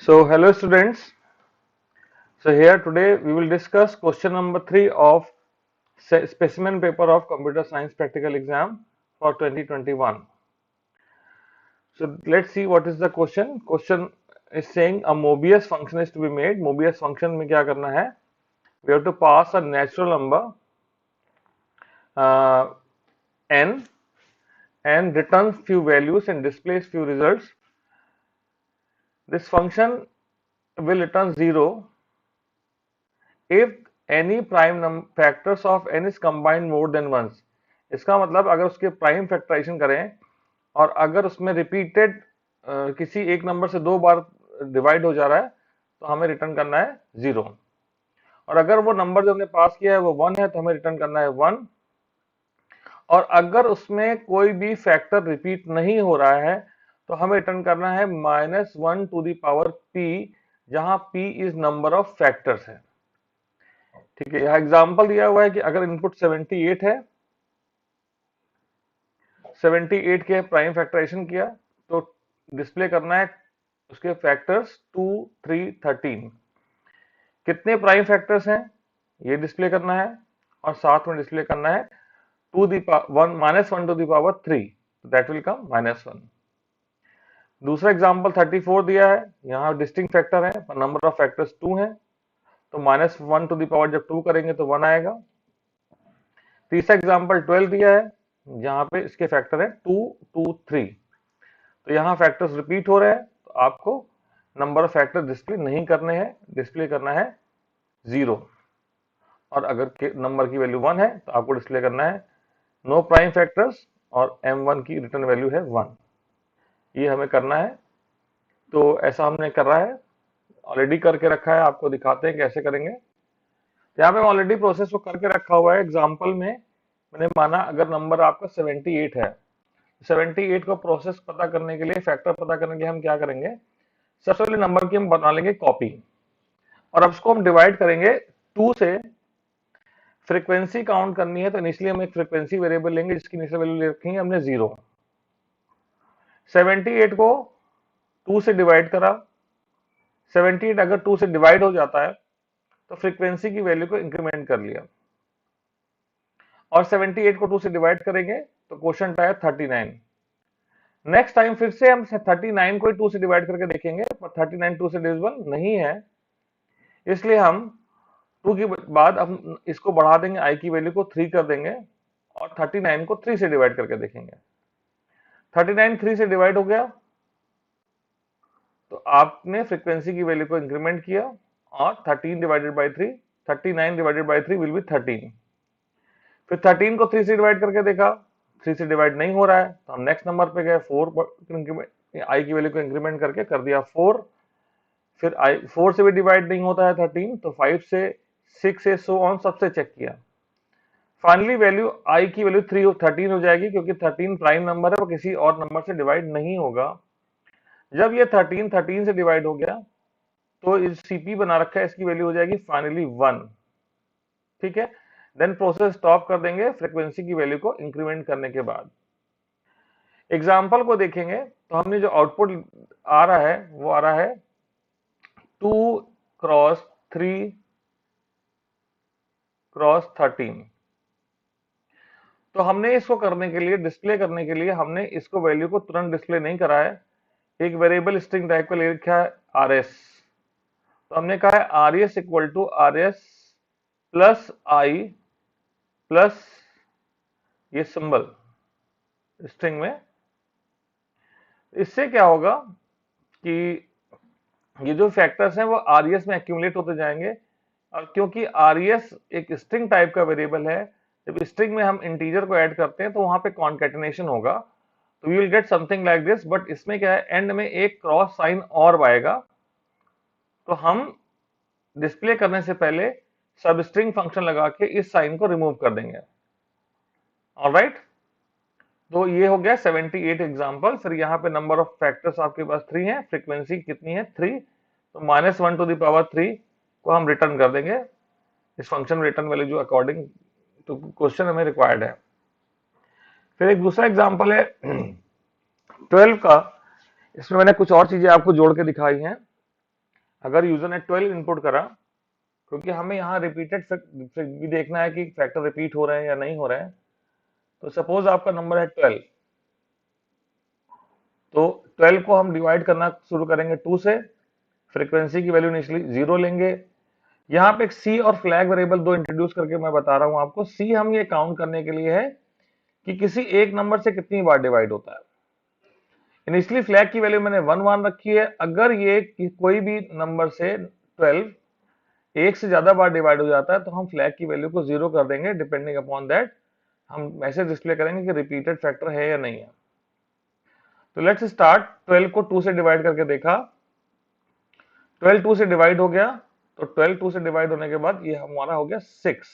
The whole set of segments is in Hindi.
So, hello students. So, here today we will discuss question number 3 of specimen paper of computer science practical exam for 2021. So, let's see what is the question. Question is saying a Mobius function is to be made. Mobius function में क्या करना है? We have to pass a natural number uh, n and return few values and displays few results. This function will return 0 if any prime factors of n is combined more than once. इसका मतलब अगर उसके प्राइम फैक्टराइजेशन करें और अगर उसमें रिपीटेड किसी एक नंबर से दो बार डिवाइड हो जा रहा है तो हमें रिटर्न करना है 0। और अगर वो नंबर जो हमने पास किया है वो 1 है तो हमें रिटर्न करना है 1। और अगर उसमें कोई भी फैक्टर रिपीट नहीं हो रहा है तो हमें रिटर्न करना है -1 टू द पावर p, जहां p is number of factors है। ठीक है, यह एग्जांपल दिया हुआ है कि अगर इनपुट 78 है, 78 के प्राइम फैक्टराइजेशन किया तो डिस्प्ले करना है उसके फैक्टर्स 2, 3, 13। कितने प्राइम फैक्टर्स हैं ये डिस्प्ले करना है और साथ में डिस्प्ले करना है -1 to the power 3, that will come -1। दूसरा एग्जांपल 34 दिया है, यहाँ डिस्टिंक्ट फैक्टर है, नंबर ऑफ फैक्टर्स 2 है तो -1 टू द पावर जब 2 करेंगे तो 1 आएगा। तीसरा एग्जांपल 12 दिया है, जहां पे इसके फैक्टर है 2, 2, 3, तो यहाँ फैक्टर्स रिपीट हो रहे हैं तो आपको नंबर ऑफ फैक्टर डिस्प्ले नहीं करने हैं, डिस्प्ले करना है 0। और अगर नंबर की वैल्यू 1 है तो आपको डिस्प्ले करना है नो प्राइम फैक्टर्स और m1 की रिटर्न वैल्यू है 1। ये हमें करना है, तो ऐसा हमने कर रहा है, ऑलरेडी करके रखा है, आपको दिखाते हैं कैसे करेंगे। यहाँ पे ऑलरेडी प्रोसेस को करके रखा हुआ है। एग्जाम्पल में मैंने माना अगर नंबर आपका 78 है, 78 को प्रोसेस पता करने के लिए, फैक्टर पता करने के लिए हम क्या करेंगे, सबसे पहले नंबर की हम बना लेंगे कॉपी और अब उसको हम डिवाइड करेंगे 2 से। फ्रीक्वेंसी काउंट करनी है तो इनिशियली हम एक फ्रीक्वेंसी वेरिएबल लेंगे जिसकी इनिशियल वैल्यू ले रखी है हमने 0। 78 को 2 से डिवाइड करा, 78 अगर 2 से डिवाइड हो जाता है तो फ्रीक्वेंसी की वैल्यू को इंक्रीमेंट कर लिया और 78 को 2 से डिवाइड करेंगे तो क्वोशंट आया 39। नेक्स्ट टाइम फिर से हम 39 को 2 से डिवाइड करके देखेंगे पर 39 2 से डिविजिबल नहीं है, इसलिए हम 2 के बाद हम इसको बढ़ा देंगे, i की वैल्यू को 3 कर देंगे और 39 को 3 से डिवाइड करके देखेंगे। 39 3 से डिवाइड हो गया तो आपने फ्रीक्वेंसी की वैल्यू को इंक्रीमेंट किया और 13 divided by 3, 39 divided by 3 will be 13। फिर 13 को 3 से डिवाइड करके देखा, 3 से डिवाइड नहीं हो रहा है तो हम नेक्स्ट नंबर पे गए, 4 आई की वैल्यू को इंक्रीमेंट करके कर दिया 4। फिर 4 से भी डिवाइड नहीं होता है 13 तो 5 से, 6 से, सो ऑन सबसे चेक किया। फाइनली वैल्यू आई की वैल्यू 13 हो जाएगी क्योंकि 13 प्राइम नंबर है, वो किसी और नंबर से डिवाइड नहीं होगा। जब ये 13 से डिवाइड हो गया तो इस सीपी बना रखा है, इसकी वैल्यू हो जाएगी फाइनली 1। ठीक है, देन प्रोसेस स्टॉप कर देंगे फ्रीक्वेंसी की वैल्यू को इंक्रीमेंट करने के बाद। एग्जाम्पल को देखेंगे तो हमने जो आउटपुट आ रहा है वो आ रहा है 2 क्रॉस 3 क्रॉस 13। तो हमने इसको करने के लिए, डिस्प्ले करने के लिए, हमने इसको वैल्यू को तुरंत डिस्प्ले नहीं करा है, एक वेरिएबल स्ट्रिंग टाइप का ले रखा है RS। तो हमने कहा है RS equal to RS plus I plus ये सिंबल स्ट्रिंग में। इससे क्या होगा कि ये जो फैक्टर्स हैं वो RES में एक्यूमुलेट होते जाएंगे और क्योंकि RES एक स्ट्रिंग टाइप का वेरिएबल है, जब स्ट्रिंग में हम इंटीजर को ऐड करते हैं तो वहां पे कॉन्केटिनेशन होगा, तो we will get something like this. But इसमें क्या है, एंड में एक क्रॉस साइन और आएगा, तो हम डिस्प्ले करने से पहले सब स्ट्रिंग फंक्शन लगा के इस साइन को रिमूव कर देंगे। ऑलराइट, तो ये हो गया 78 एग्जाम्पल। फिर यहाँ पे नंबर ऑफ फैक्टर्स आपके पास 3 है, फ्रीक्वेंसी कितनी है 3, तो -1 टू द पावर 3 को हम रिटर्न कर देंगे इस फंक्शन में रिटर्न वैल्यू जो अकॉर्डिंग टू क्वेश्चन हमें रिक्वायर्ड है। फिर एक दूसरा एग्जाम्पल है 12 का, इसमें मैंने कुछ और चीजें आपको जोड़ के दिखाई हैं। अगर यूजर ने 12 इनपुट करा, क्योंकि हमें यहाँ रिपीटेड भी देखना है कि फैक्टर रिपीट हो रहे हैं या नहीं हो रहे हैं। तो सपोज आपका नंबर है 12, तो 12 को हम डिवाइड करना शुरू करेंगे 2 से। फ्रीक्वेंसी की वैल्यू इनिशियली 0 लेंगे। यहाँ पे एक सी और फ्लैग वेरिएबल दो इंट्रोड्यूस करके मैं बता रहा हूं आपको। सी हम ये काउंट करने के लिए है कि किसी एक नंबर से कितनी बार डिवाइड होता है। इनिशियली फ्लैग की वैल्यू मैंने 1 1 रखी है। अगर ये कोई भी नंबर से 12 एक से ज्यादा बार डिवाइड हो जाता है तो हम फ्लैग की वैल्यू को 0 कर देंगे। डिपेंडिंग अपॉन दैट हम मैसेज डिस्प्ले करेंगे कि रिपीटेड फैक्टर है या नहीं है। तो लेट्स स्टार्ट। 12 को 2 से डिवाइड करके देखा, 12 2 से डिवाइड हो गया। तो 12 2 से डिवाइड होने के बाद ये हमारा हो गया 6,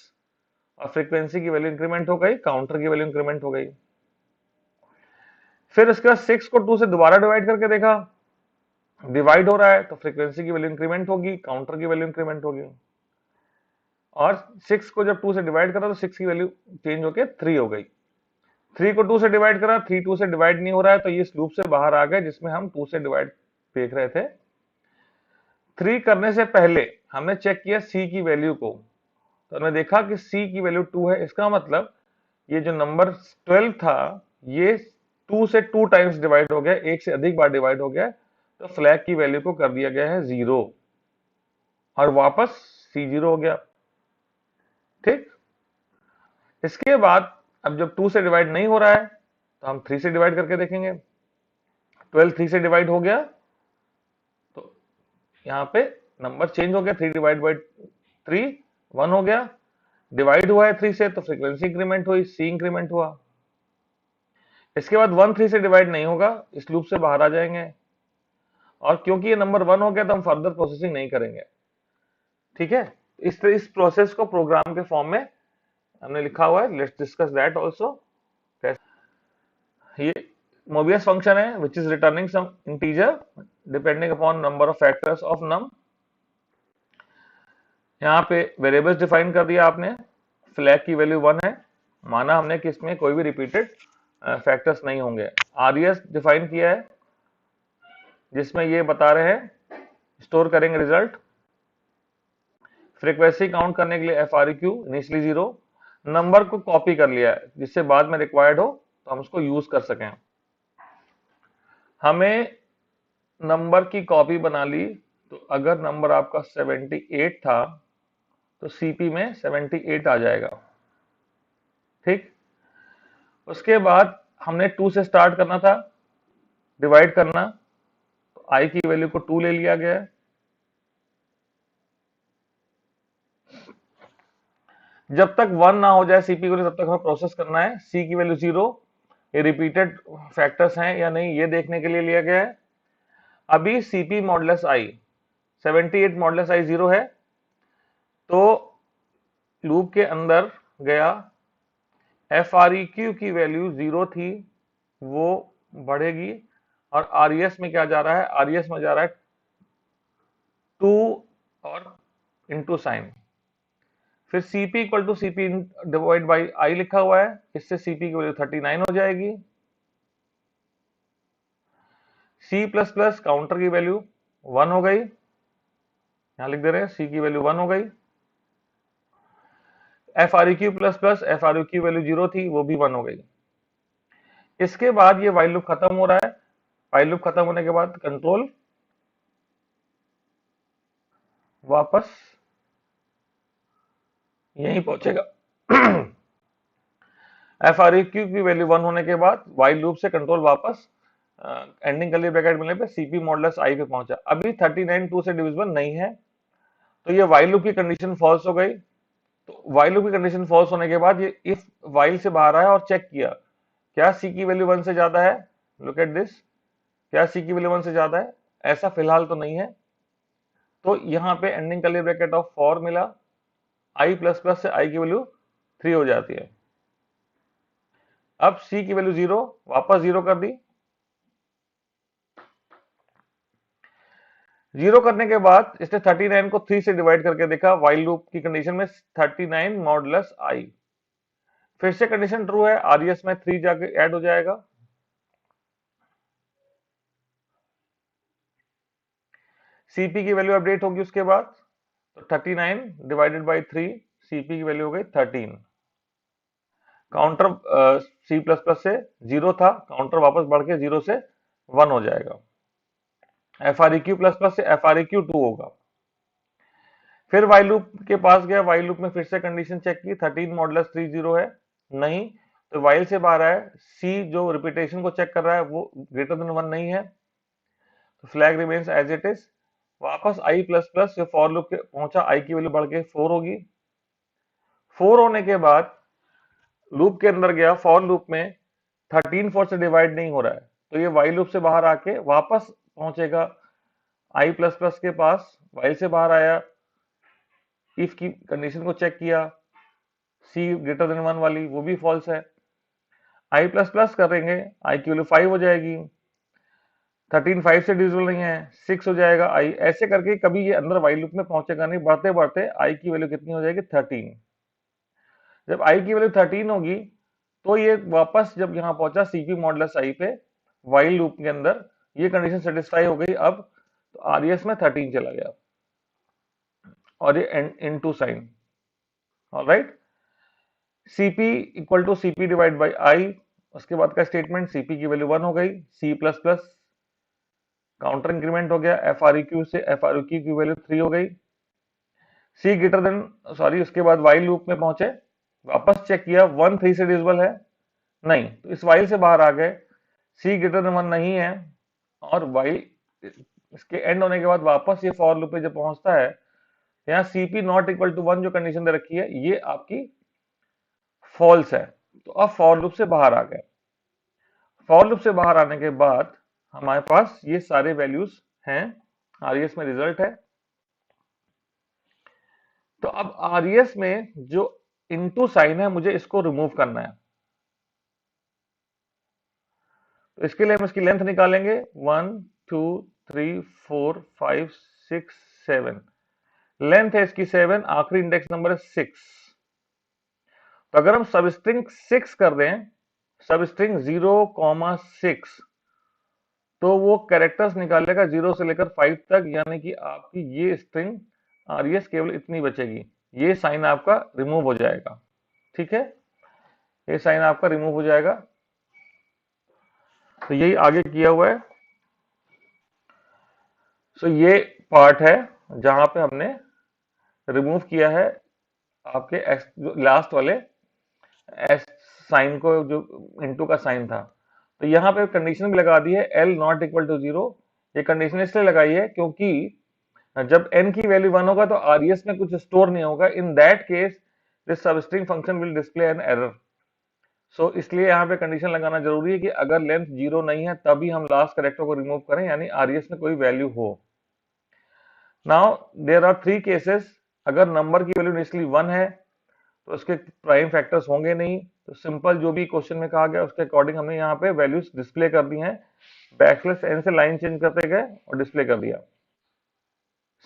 और फ्रीक्वेंसी की वैल्यू इंक्रीमेंट हो गई, काउंटर की वैल्यू इंक्रीमेंट हो गई। फिर उसके बाद 6 को 2 से दोबारा डिवाइड करके देखा, डिवाइड हो रहा है तो फ्रीक्वेंसी की वैल्यू इंक्रीमेंट होगी, काउंटर की वैल्यू इंक्रीमेंट होगी। और 6 को जब 2 से डिवाइड करा तो 6 की वैल्यू चेंज होकर 3 हो गई। 3 को 2 से डिवाइड करा, 3 2 से डिवाइड नहीं हो रहा है, तो ये इस लूप से बाहर आ गए जिसमें हम 2 से डिवाइड देख रहे थे। 3 करने से पहले हमने चेक किया सी की वैल्यू को, तो हमने देखा कि सी की वैल्यू 2 है। इसका मतलब ये जो नंबर 12 था ये 2 से 2 टाइम्स डिवाइड हो गया, एक से अधिक बार डिवाइड हो गया। तो फ्लैग की वैल्यू को कर दिया गया है 0 और वापस C0 हो गया। ठीक। इसके बाद अब जब 2 से डिवाइड नहीं हो रहा है तो हम 3 से डिवाइड करके देखेंगे। 12 3 से डिवाइड हो गया तो यहाँ पे नंबर चेंज हो गया, 3 डिवाइड बाई 3 1 हो गया। डिवाइड हुआ है 3 से तो फ्रीक्वेंसी इंक्रीमेंट हुई, सी इंक्रीमेंट हुआ। इसके बाद 1 3 से डिवाइड नहीं होगा, इस लूप से बाहर आ जाएंगे। और क्योंकि ये नंबर 1 हो गया तो हम फर्दर प्रोसेसिंग नहीं करेंगे। ठीक है। इस प्रोसेस को प्रोग्राम के फॉर्म में हमने लिखा हुआ है। Let's discuss that also. ये मोबियस फंक्शन है which is returning some integer depending upon number of factors of num. यहाँ पे वेरिएबल्स डिफाइन कर दिया आपने। फ्लैग की वैल्यू 1 है, माना हमने कि इसमें कोई भी रिपीटेड फैक्टर्स नहीं होंगे। आरईएस डिफाइन किया है जिसमें ये बता रहे हैं स्टोर करेंगे रिजल्ट। फ्रीक्वेंसी काउंट करने के लिए FREQ इनिशियली 0। नंबर को कॉपी कर लिया है जिससे बाद में रिक्वायर्ड हो तो हम उसको यूज कर सकें। हमें नंबर की कॉपी बना ली, तो अगर नंबर आपका 78 था तो सीपी में 78 आ जाएगा। ठीक। उसके बाद हमने 2 से स्टार्ट करना था डिवाइड करना, तो आई की वैल्यू को 2 ले लिया गया है। जब तक 1 ना हो जाए सीपी को तब तक हमें प्रोसेस करना है। सी की वैल्यू 0, ये रिपीटेड फैक्टर्स हैं या नहीं ये देखने के लिए लिया गया है। अभी सीपी मॉडुलस आई 78 मॉडुलस आई 0 है, तो लूप के अंदर गया। FREQ की वैल्यू 0 थी, वो बढ़ेगी। और आरईएस में क्या जा रहा है, आरईएस में जा रहा है 2 और इंटू साइन। फिर CP equal to CP divide by I लिखा हुआ है, इससे सीपी की वैल्यू 39 हो जाएगी। सी प्लस प्लस काउंटर की वैल्यू 1 हो गई, यहां लिख दे रहे हैं सी की वैल्यू 1 हो गई। FREQ plus plus FREQ value 0 थी, वो भी 1 हो गई। इसके बाद ये वाइल लूप खत्म हो रहा है। वाइल लूप खत्म होने के बाद कंट्रोल वापस यहीं पहुंचेगा। FREQ की वैल्यू 1 होने के बाद वाइल लूप से कंट्रोल वापस एंडिंग कर्ली ब्रैकेट मिलने पे सीपी मॉडुलस आई पे पहुंचा। अभी 39 2 से डिविजिबल नहीं है, तो ये वाइल लूप की कंडीशन फॉल्स हो गई। तो वाइल लूप की कंडीशन फॉल्स होने के बाद ये इफ वाइल से बाहर आया और चेक किया क्या सी की वैल्यू 1 से ज्यादा है। लुक एट दिस, क्या सी की वैल्यू 1 से ज्यादा है? ऐसा फिलहाल तो नहीं है, तो यहाँ पे एंडिंग कर्ली ब्रैकेट ऑफ 4 मिला। आई प्लस प्लस से आई की वैल्यू 3 हो जाती है। अब सी की वैल्यू 0 वापस 0 कर दी। 0 करने के बाद इसने 39 को 3 से डिवाइड करके देखा। वाइल लूप की कंडीशन में 39 मॉडुलस आई, फिर से कंडीशन ट्रू है, आरईएस में 3 जाके ऐड हो जाएगा। सीपी की वैल्यू अपडेट होगी उसके बाद, तो 39 डिवाइडेड बाई 3, सीपी की वैल्यू हो गई 13। काउंटर सी प्लस प्लस से 0 था, काउंटर वापस बढ़ के 0 से 1 हो जाएगा। F R Q plus plus से एफ आर क्यू 2 होगा। फिर वाइल लूप के पास गया, वाइल लूप में फिर से कंडीशन चेक की, 13 मॉडुलस 3 0 है, नहीं, तो वाइल से बाहर आया, सी जो रिपीटेशन को चेक कर रहा है वो ग्रेटर देन 1 नहीं है, तो flag remains as it is. वापस आई प्लस प्लस से फॉर लूप के पहुंचा, आई की वैल्यू बढ़ के 4 होगी। 4 होने के बाद लूप के अंदर गया, फॉर लूप में 13 4 से डिवाइड नहीं हो रहा है, तो ये वाइल लूप से बाहर आके वापस पहुंचेगा आई प्लस प्लस के पास, वाइल से बाहर आया, इफ की कंडीशन को चेक किया, सी ग्रेटर देन 1 वाली वो भी फॉल्स है, आई प्लस प्लस करेंगे, आई की वैल्यू 5 हो जाएगी, 13 5 से डिविजिबल नहीं है, 6 हो जाएगा आई, ऐसे करके कभी ये अंदर वाइल लूप में पहुंचेगा नहीं, बढ़ते बढ़ते आई की वैल्यू कितनी हो जाएगी 13। जब आई की वैल्यू 13 होगी तो ये वापस जब यहाँ पहुंचा सीपी मॉडुलस आई पे वाइल लूप के अंदर, ये कंडीशन सेटिस्फाई हो गई, अब तो आरईएस में 13 चला गया और ये into sign. Alright, CP equal to CP divide by I, उसके बाद का स्टेटमेंट, सीपी की वैल्यू 1 हो गई, C plus plus counter increment हो गया, एफ आर क्यू से एफ आर क्यू की वैल्यू 3 हो गई, सी ग्रेटर देन सॉरी, उसके बाद वाइल लूप में पहुंचे, वापस चेक किया 1 3 से डिविजिबल है, नहीं, तो इस वाइल से बाहर आ गए, सी ग्रेटर देन 1 नहीं है, और वाइल इसके एंड होने के बाद वापस ये फॉर लूप पे जब पहुंचता है, यहाँ सीपी नॉट इक्वल टू 1 जो कंडीशन दे रखी है ये आपकी फॉल्स है, तो अब फॉर लूप से बाहर आ गए। फॉर लूप से बाहर आने के बाद हमारे पास ये सारे वैल्यूज हैं, आरईएस में रिजल्ट है। तो अब आरईएस में जो इनटू साइन है मुझे इसको रिमूव करना है, तो इसके लिए हम इसकी लेंथ निकालेंगे, 1 2 3 4 5 6 7, लेंथ है इसकी 7, आखिरी इंडेक्स नंबर है 6। तो अगर हम सबस्ट्रिंग 6 कर दें, सबस्ट्रिंग 0,6, तो वो कैरेक्टर्स निकालेगा 0 से लेकर 5 तक, यानी कि आपकी ये स्ट्रिंग आरईएस केवल इतनी बचेगी, ये साइन आपका रिमूव हो जाएगा। ठीक है, ये साइन आपका रिमूव हो जाएगा, तो यही आगे किया हुआ है। सो ये पार्ट है जहां पे हमने रिमूव किया है आपके लास्ट वाले एस साइन को, जो इनटू का साइन था। तो यहाँ पे कंडीशन भी लगा दी है, एल नॉट इक्वल टू 0, ये कंडीशन इसलिए लगाई है क्योंकि जब n की वैल्यू 1 होगा तो आरईएस में कुछ स्टोर नहीं होगा, in that case this substring function will display an error. So इसलिए यहाँ पे कंडीशन लगाना जरूरी है कि अगर लेंथ 0 नहीं है तभी हम लास्ट करेक्टर को रिमूव करें, यानी आरईएस में कोई वैल्यू हो। नाउ देयर आर 3 केसेस, अगर नंबर की वैल्यू इनिशियली 1 है तो उसके प्राइम फैक्टर्स होंगे नहीं, तो सिंपल जो भी क्वेश्चन में कहा गया उसके अकॉर्डिंग हमने यहाँ पे वैल्यूज डिस्प्ले कर दी हैं, बैकस्लैश एन से लाइन चेंज करते गए और डिस्प्ले कर दिया।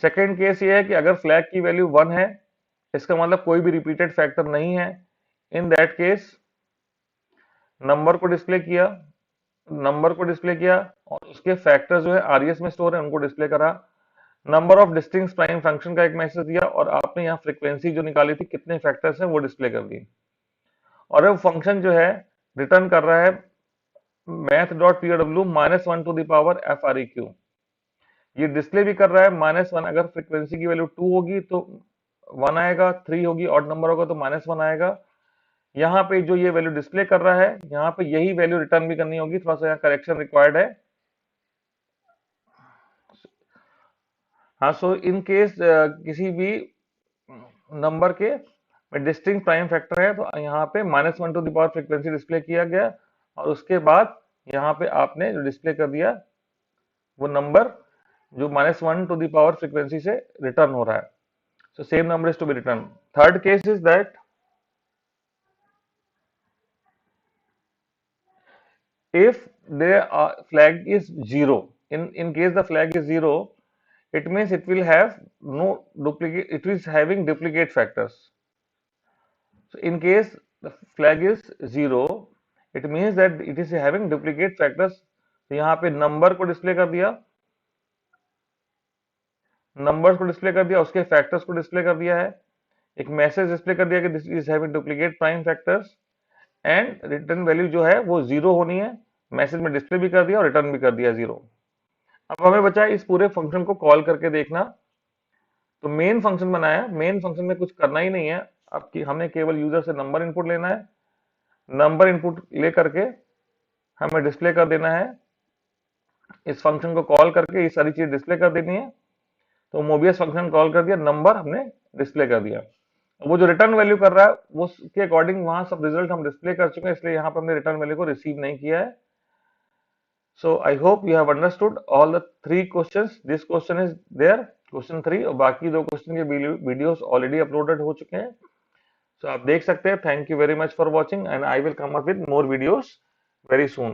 सेकेंड केस ये है कि अगर फ्लैग की वैल्यू 1 है, इसका मतलब कोई भी रिपीटेड फैक्टर नहीं है, इन दैट केस नंबर को डिस्प्ले किया, और उसके फैक्टर जो है आरईएस में स्टोर है उनको डिस्प्ले करा, number of distinct prime function का एक मैसेज दिया, और आपने यहाँ फ्रीक्वेंसी जो निकाली थी कितने फैक्टर्स हैं वो डिस्प्ले कर दी, और अब फंक्शन जो है रिटर्न कर रहा है math dot POW -1 to the power F R Q, ये डिस्प्ले भी कर रहा है -1, अगर फ्रीक्वेंसी की वैल्यू 2 होगी तो 1 आएगा, 3 होगी ऑड नंबर होगा तो -1 आएगा। यहाँ पे जो ये वैल्यू डिस्प्ले कर रहा है यहाँ पे यही वैल्यू रिटर्न भी करनी होगी, थोड़ा सा यहाँ करेक्शन रिक्वायर्ड है। हाँ, सो इन केस किसी भी नंबर के डिस्टिंक्ट प्राइम फैक्टर है तो यहाँ पे -1 to the power frequency display किया गया, और उसके बाद यहाँ पे आपने जो डिस्प्ले कर दिया वो नंबर जो -1 टू द पावर फ्रीक्वेंसी से रिटर्न हो रहा है, so same number is to be returned. Third case is that if the flag is 0, in case the flag is 0, it means it will have no duplicate, it is having duplicate factors. So in case the flag is 0, it means that it is having duplicate factors, तो यहाँ पे नंबर को डिस्प्ले कर दिया, नंबर्स को डिस्प्ले कर दिया, उसके फैक्टर्स को डिस्प्ले कर दिया है, एक मैसेज डिस्प्ले कर दिया कि this is having duplicate prime factors, and return value जो है वो जीरो होनी है। मैसेज में डिस्प्ले भी कर दिया और रिटर्न भी कर दिया जीरो। अब हमें बचा है इस पूरे फंक्शन को कॉल करके देखना। तो मेन फंक्शन बनाया, मेन फंक्शन में कुछ करना ही नहीं है। अब कि हमें केवल यूजर से नंबर इनपुट लेना है, नंबर इनपुट ले करके हमें डिस्प्ले कर देना है। इस फंक्शन को कॉल करके ये सारी चीज डिस्प्ले कर देनी है। तो मोबियस फंक्शन कॉल कर दिया, नंबर हमने डिस्प्ले कर दिया। वो जो रिटर्न वैल्यू कर रहा है वो उसके अकॉर्डिंग वहां सब रिजल्ट हम डिस्प्ले कर चुके हैं, इसलिए यहाँ पर हमने रिटर्न वैल्यू को रिसीव नहीं किया है। So I hope you have understood all the three questions. This question is there, question 3, और बाकी दो क्वेश्चन के वीडियोस ऑलरेडी अपलोडेड हो चुके हैं। So आप देख सकते हैं। Thank you very much for watching, and I will come up with more videos very soon.